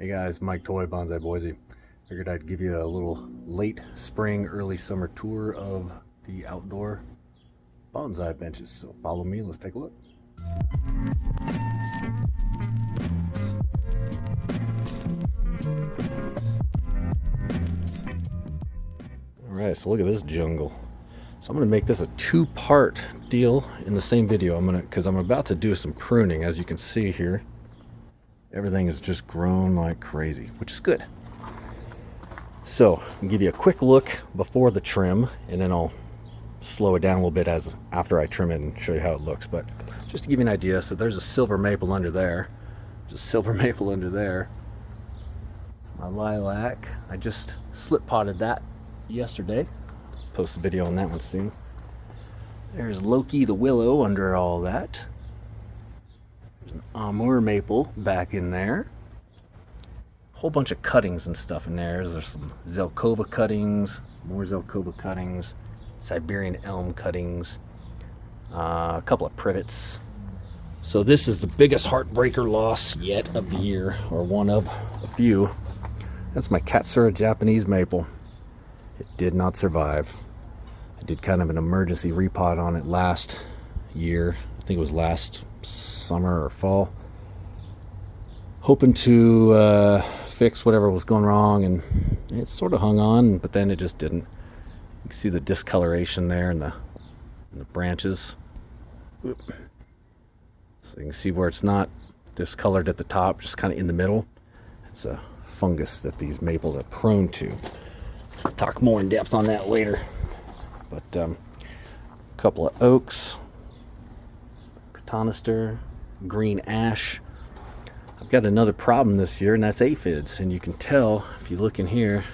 Hey guys, Mike Toy, Bonsai Boise. Figured I'd give you a little late spring, early summer tour of the outdoor bonsai benches. So follow me, let's take a look. Alright, so look at this jungle. So I'm going to make this a two-part deal in the same video. Because I'm about to do some pruning. As you can see here, everything is just grown like crazy, which is good. So I'll give you a quick look before the trim, and then I'll slow it down a little bit after I trim it and show you how it looks. But just to give you an idea, so there's a silver maple under there. There's a silver maple under there. My lilac, I just slip potted that yesterday. Post a video on that one soon. There's Loki the willow under all that. There's an Amur maple back in there. A whole bunch of cuttings and stuff in there. There's some Zelkova cuttings, more Zelkova cuttings, Siberian elm cuttings, a couple of privets. So this is the biggest heartbreaker loss yet of the year, or one of a few. That's my Katsura Japanese maple. It did not survive. I did kind of an emergency repot on it last year. I think it was last summer or fall. Hoping to fix whatever was going wrong, and it sort of hung on, but then it just didn't. You can see the discoloration there in the branches. Oop. So you can see where it's not discolored at the top, just kind of in the middle. It's a fungus that these maples are prone to. I'll talk more in depth on that later. But a couple of oaks, cotonoster, green ash. I've got another problem this year, and that's aphids. And you can tell if you look in here,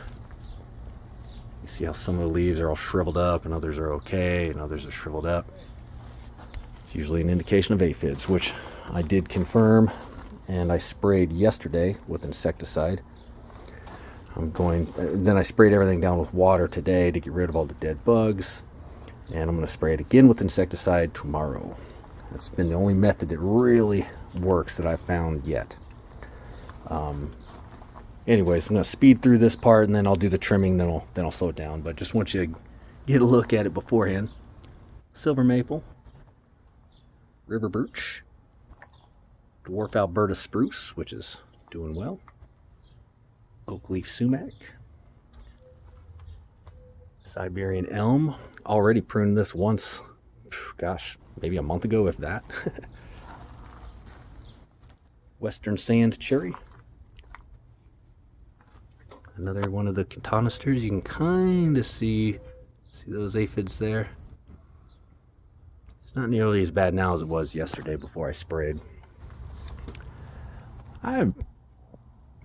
you see how some of the leaves are all shriveled up and others are okay and others are shriveled up. It's usually an indication of aphids, which I did confirm, and I sprayed yesterday with insecticide. Then I sprayed everything down with water today to get rid of all the dead bugs, and I'm going to spray it again with insecticide tomorrow. That's been the only method that really works that I've found yet. Anyways, I'm going to speed through this part, and then I'll do the trimming, then I'll slow it down. But just want you to get a look at it beforehand. Silver maple, river birch, dwarf Alberta spruce, which is doing well, oak leaf sumac, Siberian elm. Already pruned this once, gosh, maybe a month ago, if that. Western sand cherry. Another one of the cotonosters. You can kind of see those aphids there. It's not nearly as bad now as it was yesterday before I sprayed. I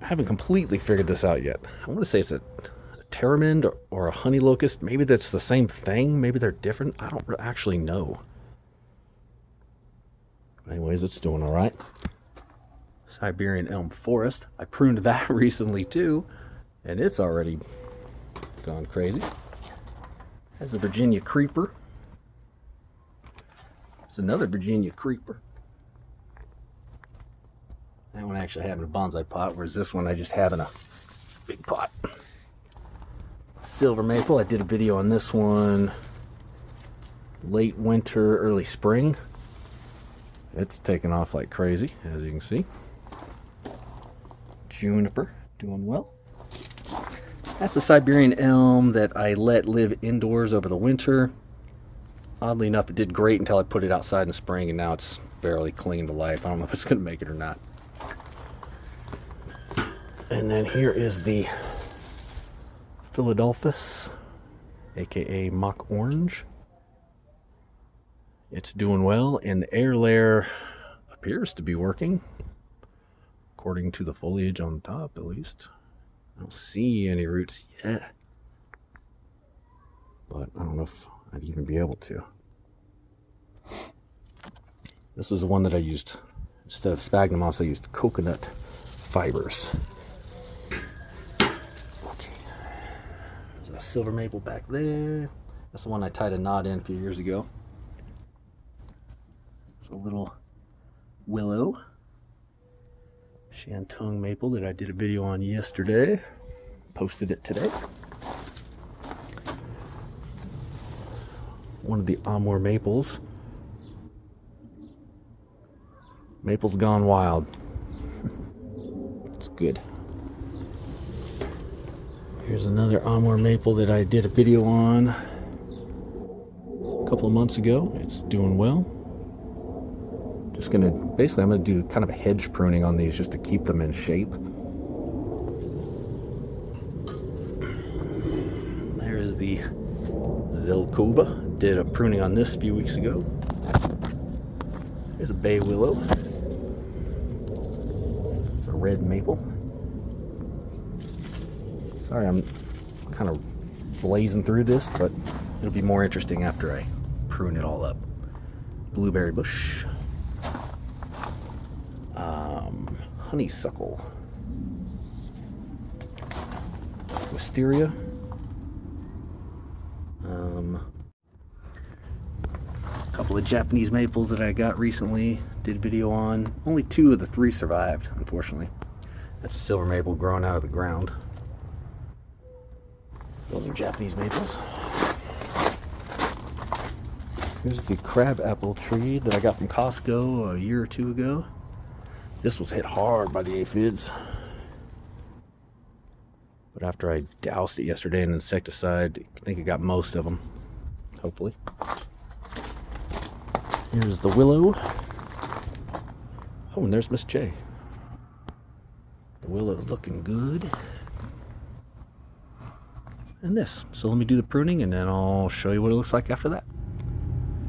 haven't completely figured this out yet. I want to say it's a pteramine or a honey locust. Maybe that's the same thing. Maybe they're different. I don't actually know. Anyways, it's doing all right. Siberian elm forest. I pruned that recently too, and it's already gone crazy. That's a Virginia creeper. It's another Virginia creeper. That one actually have in a bonsai pot, whereas this one I just have in a big pot. Silver maple. I did a video on this one late winter, early spring. It's taken off like crazy, as you can see. Juniper, doing well. That's a Siberian elm that I let live indoors over the winter. Oddly enough, it did great until I put it outside in the spring, and now it's barely clinging to life. I don't know if it's going to make it or not. And then here is the Philadelphus, aka mock orange. It's doing well, and the air layer appears to be working, according to the foliage on top, at least. I don't see any roots yet, but I don't know if I'd even be able to. This is the one that I used, instead of sphagnum moss, I used coconut fibers. There's a silver maple back there. That's the one I tied a knot in a few years ago. It's a little willow. Shantung maple that I did a video on yesterday. Posted it today. One of the Amur maples. Maple's gone wild. It's good. Here's another Amur maple that I did a video on a couple of months ago. It's doing well. Just gonna, basically I'm gonna do kind of a hedge pruning on these just to keep them in shape. There's the Zelkova. Did a pruning on this a few weeks ago. There's a bay willow. It's a red maple. Sorry, I'm kind of blazing through this, but it'll be more interesting after I prune it all up. Blueberry bush. Honeysuckle. Wisteria. A couple of Japanese maples that I got recently, did a video on. Only 2 of the 3 survived, unfortunately. That's a silver maple growing out of the ground. Those are Japanese maples. Here's the crab apple tree that I got from Costco a year or 2 ago. This was hit hard by the aphids. But after I doused it yesterday in insecticide, I think I got most of them, hopefully. Here's the willow. Oh, and there's Miss J. The willow's looking good. And this. So let me do the pruning and then I'll show you what it looks like after that.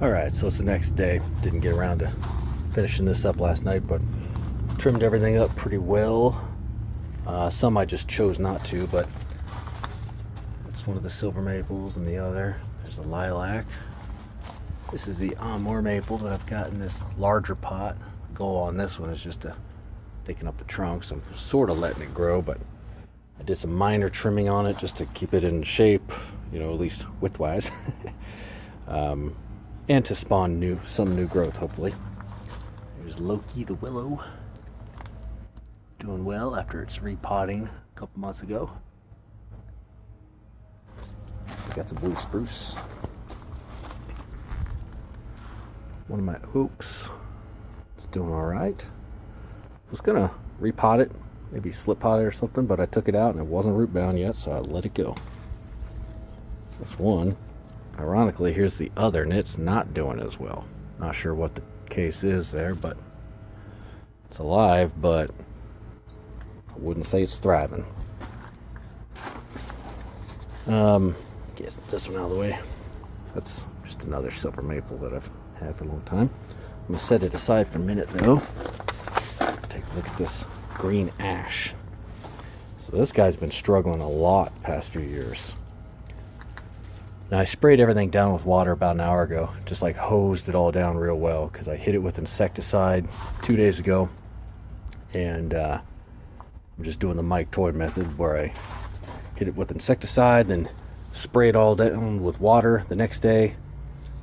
Alright, so it's the next day. Didn't get around to finishing this up last night, but trimmed everything up pretty well. Some I just chose not to, but that's one of the silver maples, and the other, there's a lilac. This is the Amur maple that I've got in this larger pot. The goal on this one is just to thicken up the trunks. I'm sort of letting it grow, but I did some minor trimming on it just to keep it in shape, you know, at least width-wise. And to spawn some new growth, hopefully. There's Loki the willow. Doing well after its repotting a couple months ago. We got some blue spruce. One of my oaks. It's doing alright. I was gonna repot it, maybe slip pot it or something, but I took it out and it wasn't root bound yet, so I let it go. That's one. Ironically, here's the other, and it's not doing as well. Not sure what the case is there, but it's alive, but I wouldn't say it's thriving. Get this one out of the way. That's just another silver maple that I've had for a long time. I'm gonna set it aside for a minute though. Take a look at this green ash. So this guy's been struggling a lot the past few years. Now I sprayed everything down with water about an hour ago, just like hosed it all down real well, because I hit it with insecticide 2 days ago, and I'm just doing the Mike Toy method where I hit it with insecticide, then spray it all down with water the next day,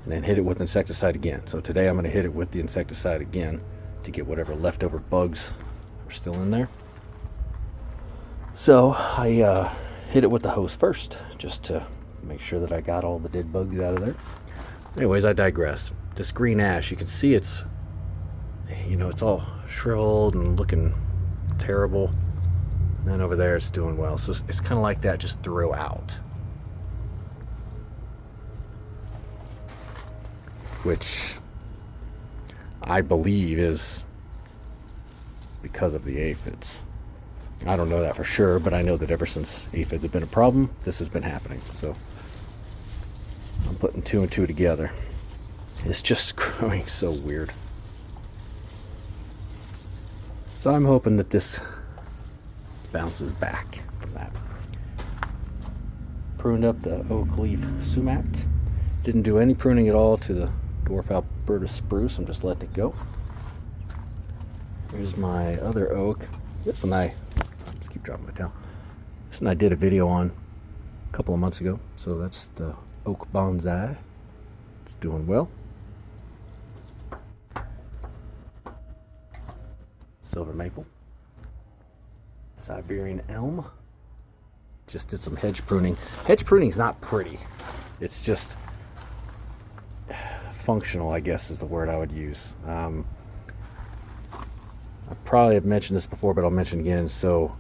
and then hit it with insecticide again. So today I'm going to hit it with the insecticide again to get whatever leftover bugs are still in there. So I hit it with the hose first, just to make sure that I got all the dead bugs out of there. Anyways, I digress. This green ash, you can see it's, you know, it's all shriveled and looking terrible. And then over there it's doing well. So it's kind of like that just throughout. Which I believe is because of the aphids. I don't know that for sure, but I know that ever since aphids have been a problem, this has been happening. So I'm putting 2 and 2 together. It's just growing so weird. So I'm hoping that this bounces back from that. Pruned up the oak leaf sumac. Didn't do any pruning at all to the dwarf Alberta spruce. I'm just letting it go. Here's my other oak. This one I just keep dropping my towel. This one I did a video on a couple of months ago. So that's the oak bonsai. It's doing well. Silver maple. Siberian elm. Just did some hedge pruning. Hedge pruning is not pretty. It's just functional, I guess is the word I would use. I probably have mentioned this before, but I'll mention again. So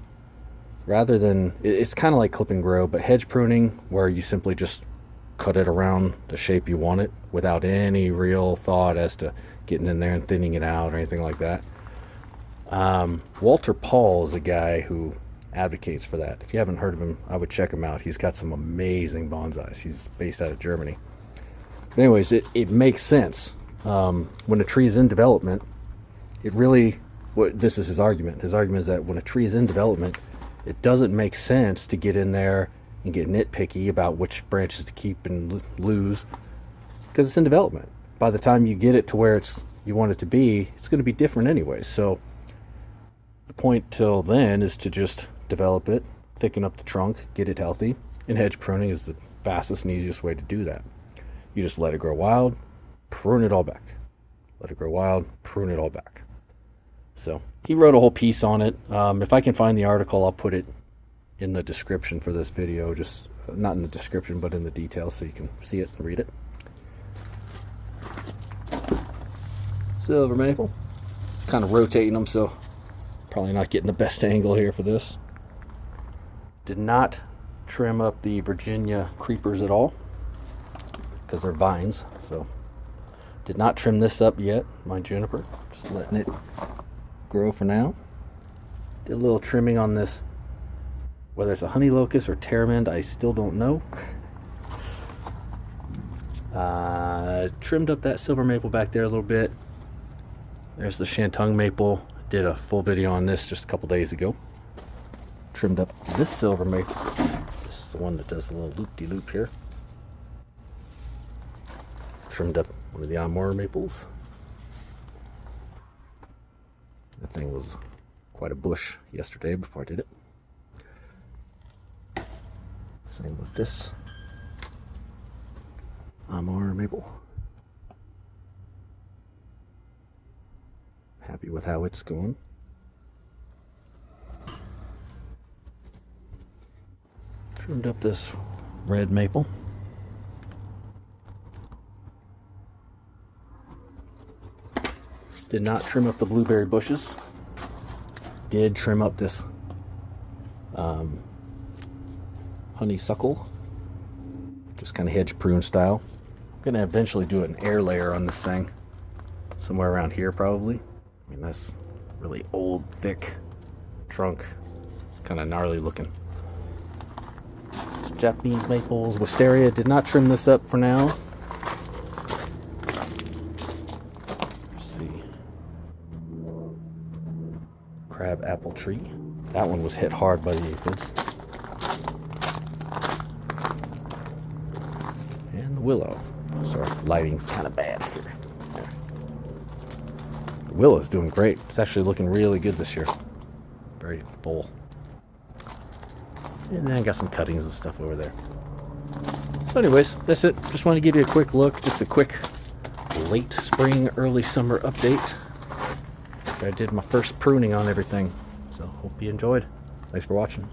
rather than, it's kind of like clip and grow, but hedge pruning, where you simply just cut it around the shape you want it without any real thought as to getting in there and thinning it out or anything like that. Walter Paul is a guy who advocates for that. If you haven't heard of him, I would check him out. He's got some amazing bonsais. He's based out of Germany. But anyways, it makes sense. When a tree is in development, this is his argument. His argument is that when a tree is in development, it doesn't make sense to get in there and get nitpicky about which branches to keep and lose, because it's in development. By the time you get it to where you want it to be, it's going to be different anyway. So the point till then is to just develop it, thicken up the trunk, get it healthy, and hedge pruning is the fastest and easiest way to do that. You just let it grow wild, prune it all back. Let it grow wild, prune it all back. So he wrote a whole piece on it. If I can find the article, I'll put it in the description for this video. Just not in the description, but in the details, so you can see it and read it. Silver maple. Kind of rotating them, so probably not getting the best angle here for this. Did not trim up the Virginia creepers at all because they're vines, so did not trim this up yet, my juniper. Just letting it grow for now. Did a little trimming on this, whether it's a honey locust or teramend, I still don't know. Trimmed up that silver maple back there a little bit. There's the Shantung maple. Did a full video on this just a couple days ago. Trimmed up this silver maple. This is the one that does a little loop-de-loop here. Trimmed up one of the Amur maples. That thing was quite a bush yesterday before I did it. Same with this Amur maple. Happy with how it's going. Trimmed up this red maple. Did not trim up the blueberry bushes. Did trim up this honeysuckle, just kind of hedge prune style. I'm gonna eventually do an air layer on this thing, somewhere around here probably. I mean, that's really old, thick trunk, kind of gnarly looking. Japanese maples, wisteria. Did not trim this up for now. Let's see. Crab apple tree. That one was hit hard by the aphids. And the willow. Sorry, lighting's kind of bad here. There. The willow's doing great. It's actually looking really good this year. Very full. And then I got some cuttings and stuff over there. So anyways, that's it. Just want to give you a quick look, just a quick late spring, early summer update. I did my first pruning on everything. So hope you enjoyed. Thanks for watching.